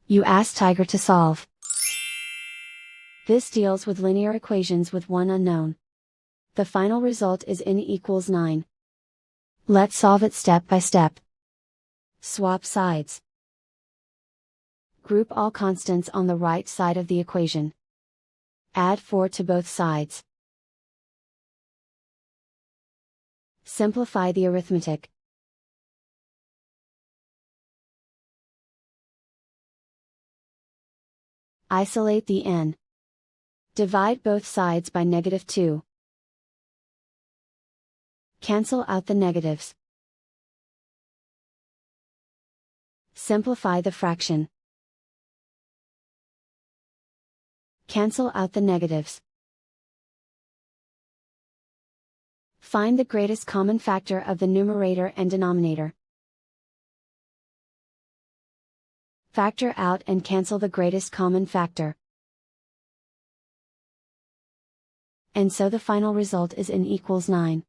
You ask Tiger to solve. This deals with linear equations with one unknown. The final result is n equals 9. Let's solve it step by step. Swap sides. Group all constants on the right side of the equation. Add 4 to both sides. Simplify the arithmetic. Isolate the n. Divide both sides by -2. Cancel out the negatives. Simplify the fraction. Cancel out the negatives. Find the greatest common factor of the numerator and denominator. Factor out and cancel the greatest common factor. And so the final result is n equals 9.